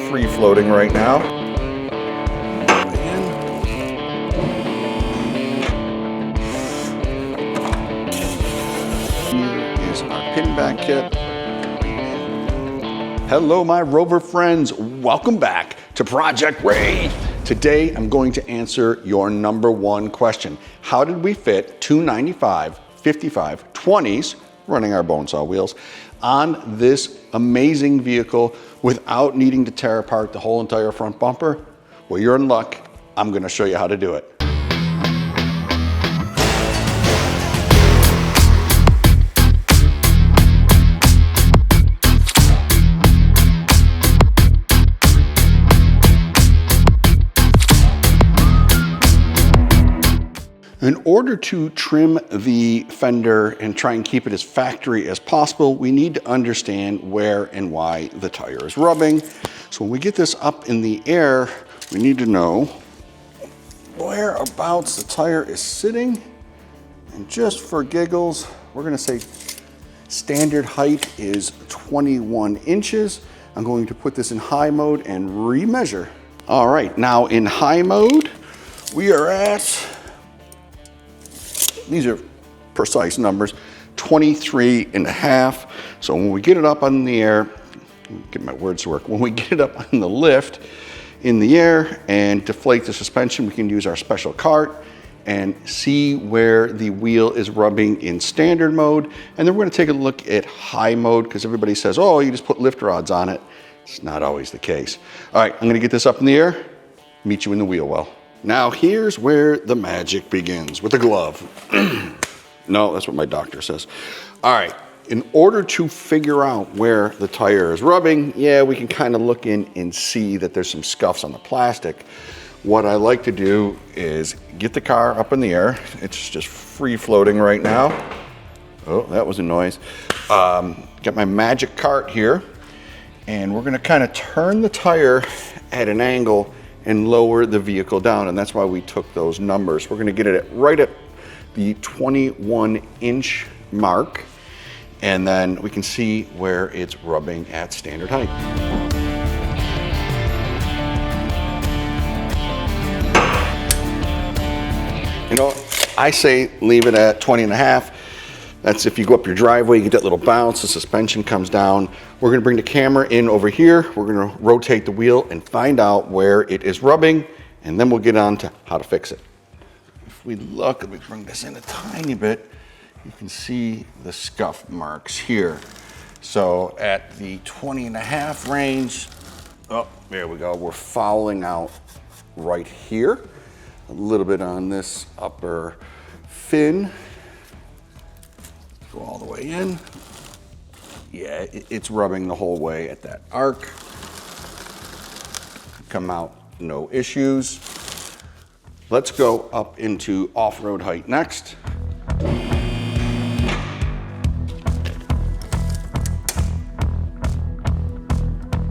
free floating right now. Here is our pin back kit. Hello, my Rover friends. Welcome back to Project Wraith. Today, I'm going to answer your number one question. How did we fit 295, 55, 20s, running our bone saw wheels, on this amazing vehicle without needing to tear apart the whole entire front bumper? Well, you're in luck. I'm going to show you how to do it. In order to trim the fender and try and keep it as factory as possible, we need to understand where and why the tire is rubbing. So when we get this up in the air, we need to know whereabouts the tire is sitting. And just for giggles, we're gonna say standard height is 21 inches. I'm going to put this in high mode and remeasure. All right, now in high mode, we are at, these are precise numbers, 23.5. So when we get it up on the air, get my words to work, when we get it up on the lift in the air and deflate the suspension, we can use our special cart and see where the wheel is rubbing in standard mode. And then we're gonna take a look at high mode, because everybody says, oh, you just put lift rods on it. It's not always the case. All right, I'm gonna get this up in the air, meet you in the wheel well. Now here's where the magic begins, with a glove. No, that's what my doctor says. All right, in order to figure out where the tire is rubbing, yeah, we can kind of look in and see that there's some scuffs on the plastic. What I like to do is get the car up in the air. It's just free floating right now. Oh, that was a noise. Got my magic cart here, and we're gonna kind of turn the tire at an angle and lower the vehicle down, and that's why we took those numbers. We're gonna get it right at the 21-inch mark, and then we can see where it's rubbing at standard height. You know, I say leave it at 20.5. That's if you go up your driveway, you get that little bounce, the suspension comes down. We're gonna bring the camera in over here. We're gonna rotate the wheel and find out where it is rubbing, and then we'll get on to how to fix it. If we look, we bring this in a tiny bit, you can see the scuff marks here. So at the 20.5 range, oh, there we go. We're fouling out right here. A little bit on this upper fin. Go all the way in. Yeah, it's rubbing the whole way at that arc. Come out, no issues. Let's go up into off-road height next.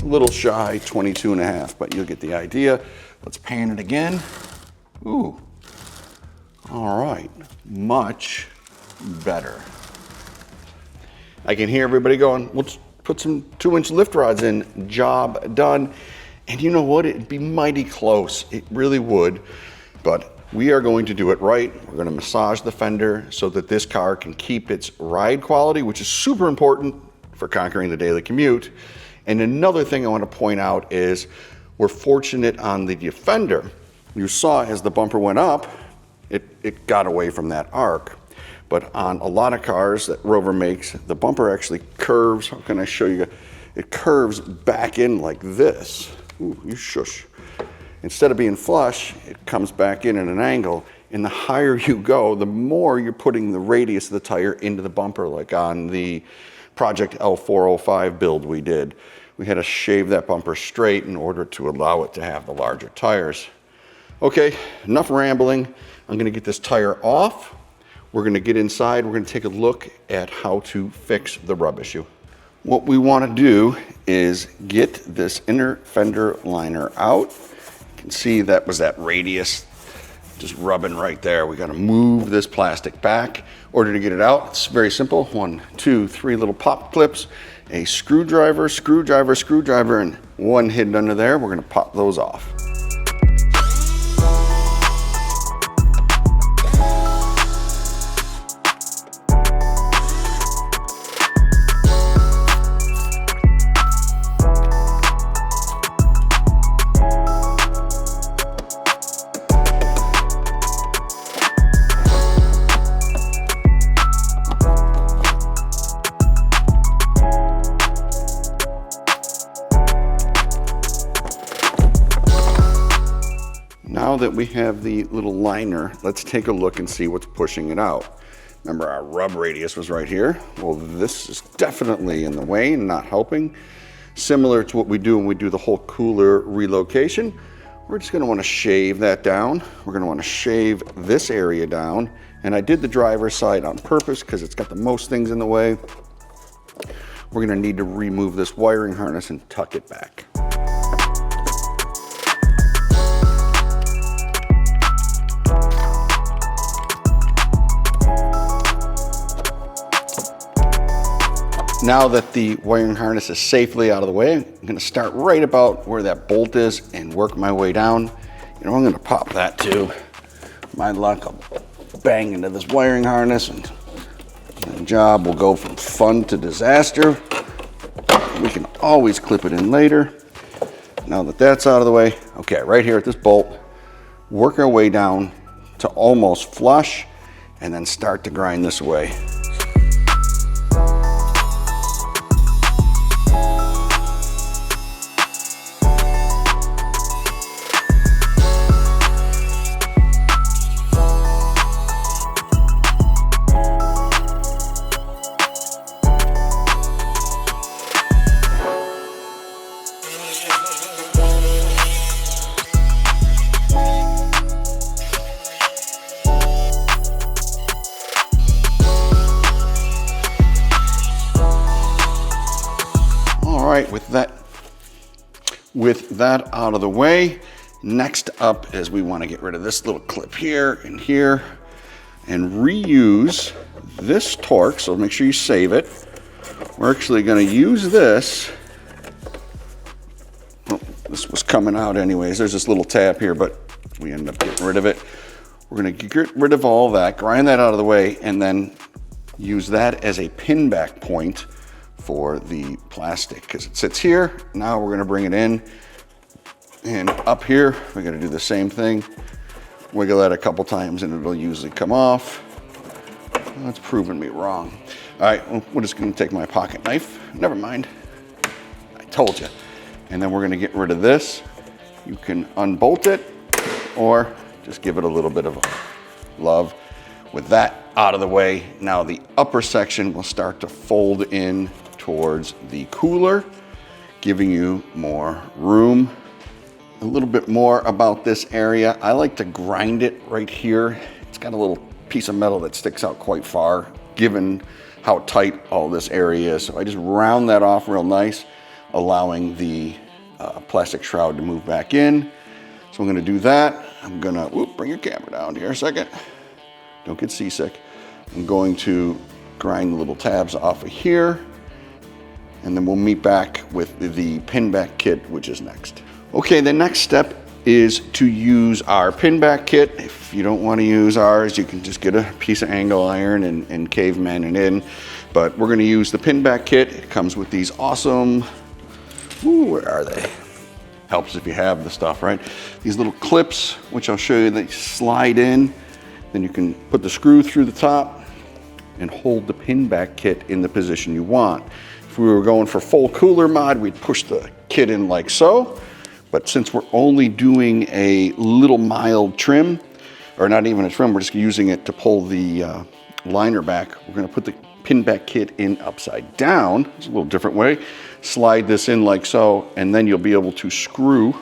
A little shy, 22.5, but you'll get the idea. Let's pan it again. Ooh, all right, much better. I can hear everybody going, let's put some 2-inch lift rods in, job done. And you know what, it'd be mighty close, it really would, but we are going to do it right. We're gonna massage the fender so that this car can keep its ride quality, which is super important for conquering the daily commute. And another thing I wanna point out is we're fortunate on the Defender. You saw as the bumper went up, it got away from that arc. But on a lot of cars that Rover makes, the bumper actually curves. How can I show you? It curves back in like this. Ooh, you shush. Instead of being flush, it comes back in at an angle. And the higher you go, the more you're putting the radius of the tire into the bumper, like on the Project L405 build we did. We had to shave that bumper straight in order to allow it to have the larger tires. Okay, enough rambling. I'm gonna get this tire off. We're gonna get inside, we're gonna take a look at how to fix the rub issue. What we wanna do is get this inner fender liner out. You can see that was that radius just rubbing right there. We gotta move this plastic back. In order to get it out, it's very simple. 1, 2, 3 little pop clips. a screwdriver, and one hidden under there. We're gonna pop those off. Now that we have the little liner, let's take a look and see what's pushing it out. Remember, our rub radius was right here. Well, this is definitely in the way and not helping. Similar to what we do when we do the whole cooler relocation, we're just gonna wanna shave that down. We're gonna wanna shave this area down. And I did the driver's side on purpose because it's got the most things in the way. We're gonna need to remove this wiring harness and tuck it back. Now that the wiring harness is safely out of the way, I'm gonna start right about where that bolt is and work my way down. You know, I'm gonna pop that too. My luck, I'll bang into this wiring harness and the job will go from fun to disaster. We can always clip it in later. Now that that's out of the way, okay, right here at this bolt, work our way down to almost flush and then start to grind this away. All right, with that out of the way, next up is we want to get rid of this little clip here and here and reuse this torque, so make sure you save it. We're actually going to use this. Oh, this was coming out anyways. There's this little tab here, but we ended up getting rid of it. We're going to get rid of all that, grind that out of the way, and then use that as a pin back point for the plastic because it sits here. Now we're going to bring it in, and up here we're going to do the same thing. Wiggle that a couple times and it'll usually come off. That's proving me wrong. All right, well, we're just going to take my pocket knife. Never mind, I told you. And then we're going to get rid of this. You can unbolt it or just give it a little bit of love. With that out of the way, now the upper section will start to fold in towards the cooler, giving you more room. A little bit more about this area. I like to grind it right here. It's got a little piece of metal that sticks out quite far, given how tight all this area is. So I just round that off real nice, allowing the plastic shroud to move back in. So I'm gonna do that. I'm gonna, bring your camera down here a second. Don't get seasick. I'm going to grind the little tabs off of here, and then we'll meet back with the pin back kit, which is next. Okay, the next step is to use our pin back kit. If you don't want to use ours, you can just get a piece of angle iron and caveman it in. But we're going to use the pin back kit. It comes with these awesome, where are they? Helps if you have the stuff, right? These little clips, which I'll show you, they slide in. Then you can put the screw through the top and hold the pin back kit in the position you want. If we were going for full cooler mod, we'd push the kit in like so. But since we're only doing a little mild trim, or not even a trim, we're just using it to pull the liner back, we're gonna put the pin back kit in upside down. It's a little different way. Slide this in like so, and then you'll be able to screw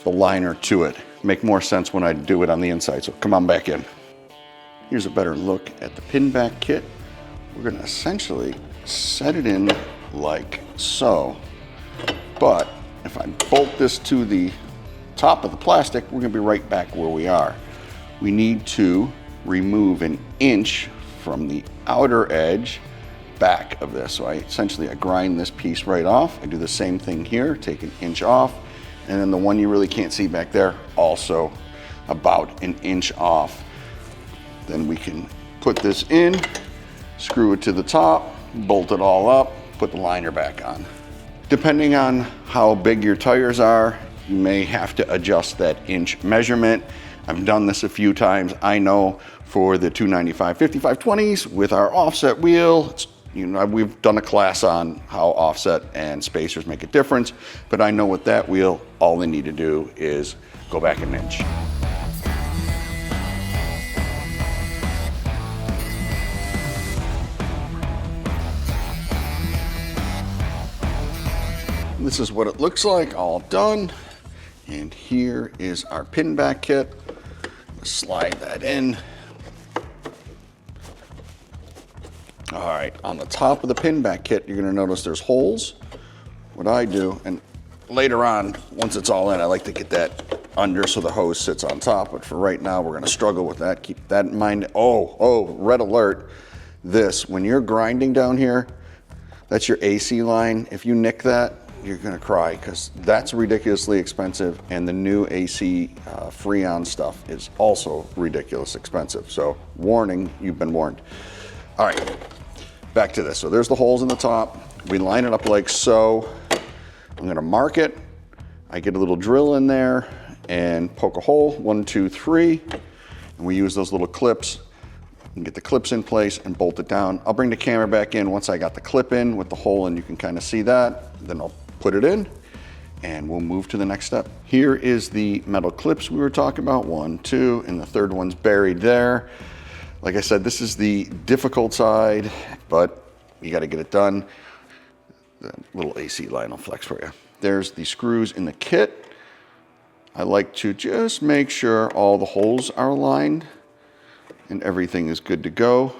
the liner to it. Make more sense when I do it on the inside, so come on back in. Here's a better look at the pin back kit. We're gonna essentially set it in like so, but if I bolt this to the top of the plastic, we're gonna be right back where we are. We need to remove 1 inch from the outer edge back of this. So I grind this piece right off. I do the same thing here, take an inch off, and then the one you really can't see back there, also about an inch off. Then we can put this in, screw it to the top, bolt it all up, put the liner back on. Depending on how big your tires are, you may have to adjust that inch measurement. I've done this a few times. I know for the 295 5520s with our offset wheel, we've done a class on how offset and spacers make a difference, but I know with that wheel, all they need to do is go back an inch. This is what it looks like, all done. And here is our pin back kit. Slide that in. All right, on the top of the pin back kit, you're gonna notice there's holes. What I do, and later on, once it's all in, I like to get that under so the hose sits on top, but for right now, we're gonna struggle with that. Keep that in mind. Oh, red alert. When you're grinding down here, that's your AC line. If you nick that, you're gonna cry, because that's ridiculously expensive, and the new AC Freon stuff is also ridiculous expensive. So warning, you've been warned. All right, back to this. So there's the holes in the top. We line it up like so. I'm gonna mark it. I get a little drill in there and poke a hole, 1, 2, 3. And we use those little clips and get the clips in place and bolt it down. I'll bring the camera back in once I got the clip in with the hole, and you can kind of see that. Then I'll put it in and we'll move to the next step. Here is the metal clips we were talking about, 1, 2, and the third one's buried there. Like I said, this is the difficult side, but you got to get it done. The little AC line will flex for you. There's the screws in the kit. I like to just make sure all the holes are aligned and everything is good to go.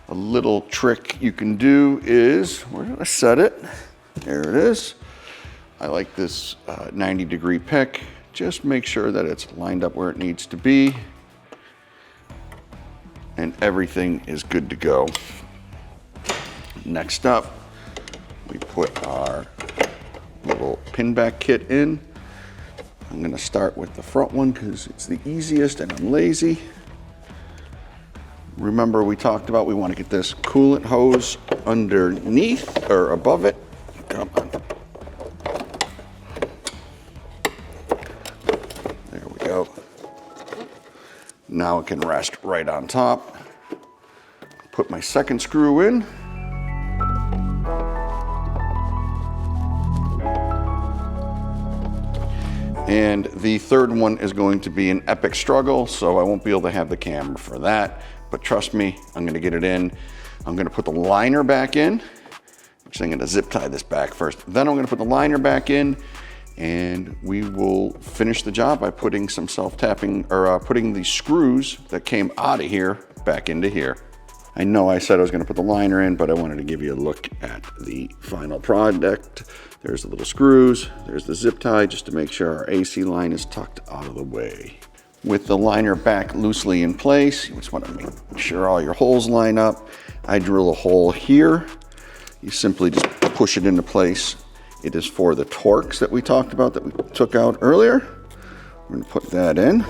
A little trick you can do is, where did I set it? There it is. I like this 90-degree pick. Just make sure that it's lined up where it needs to be, and everything is good to go. Next up, we put our little pin back kit in. I'm gonna start with the front one because it's the easiest and I'm lazy. Remember, we talked about we want to get this coolant hose underneath or above it. Come on. There we go. Now it can rest right on top. Put my second screw in. And the third one is going to be an epic struggle, so I won't be able to have the camera for that. But trust me, I'm gonna get it in. I'm gonna put the liner back in, which I'm gonna zip tie this back first. Then I'm gonna put the liner back in, and we will finish the job by putting some self-tapping, or putting the screws that came out of here back into here. I know I said I was gonna put the liner in, but I wanted to give you a look at the final product. There's the little screws, there's the zip tie, just to make sure our AC line is tucked out of the way. With the liner back loosely in place, you just want to make sure all your holes line up. I drill a hole here. You simply just push it into place. It is for the Torx that we talked about, that we took out earlier. We're going to put that in.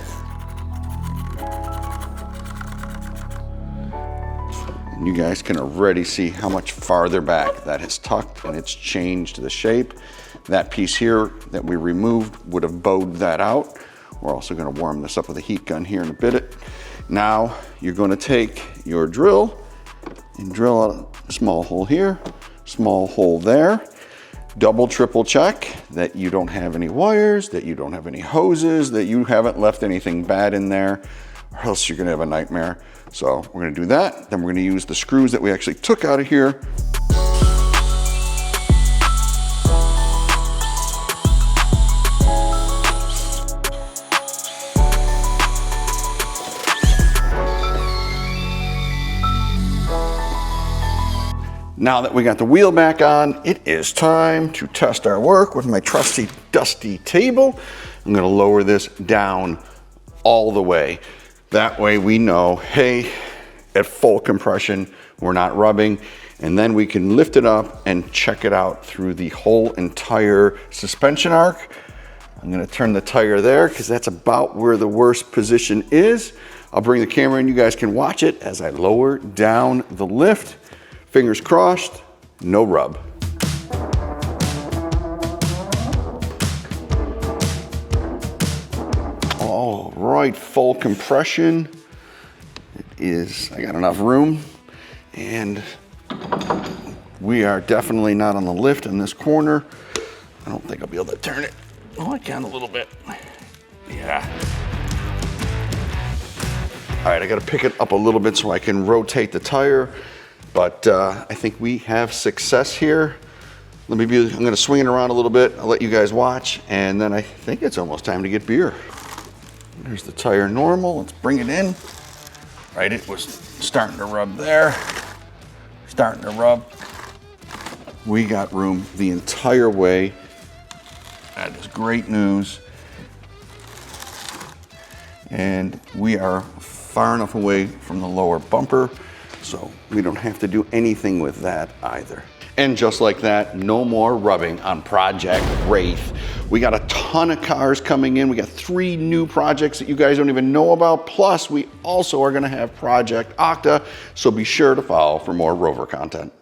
And you guys can already see how much farther back that has tucked, and it's changed the shape. That piece here that we removed would have bowed that out. We're also going to warm this up with a heat gun here in a bit. Now you're going to take your drill and drill out a small hole here, small hole there. Double, triple check that you don't have any wires, that you don't have any hoses, that you haven't left anything bad in there, or else you're going to have a nightmare. So we're going to do that. Then we're going to use the screws that we actually took out of here. Now that we got the wheel back on, it is time to test our work with my trusty dusty table. I'm gonna lower this down all the way. That way we know, hey, at full compression, we're not rubbing. And then we can lift it up and check it out through the whole entire suspension arc. I'm gonna turn the tire there because that's about where the worst position is. I'll bring the camera in, you guys can watch it as I lower down the lift. Fingers crossed, no rub. All right, full compression. It is, I got enough room, and we are definitely not on the lift in this corner. I don't think I'll be able to turn it. Oh, I can a little bit. Yeah. All right, I gotta pick it up a little bit so I can rotate the tire, but I think we have success here. I'm gonna swing it around a little bit. I'll let you guys watch, and then I think it's almost time to get beer. There's the tire normal, let's bring it in. Right, it was starting to rub there, starting to rub. We got room the entire way. That is great news. And we are far enough away from the lower bumper, so we don't have to do anything with that either. And just like that, no more rubbing on Project Wraith. We got a ton of cars coming in. We got 3 new projects that you guys don't even know about. Plus, we also are gonna have Project Octa, so be sure to follow for more Rover content.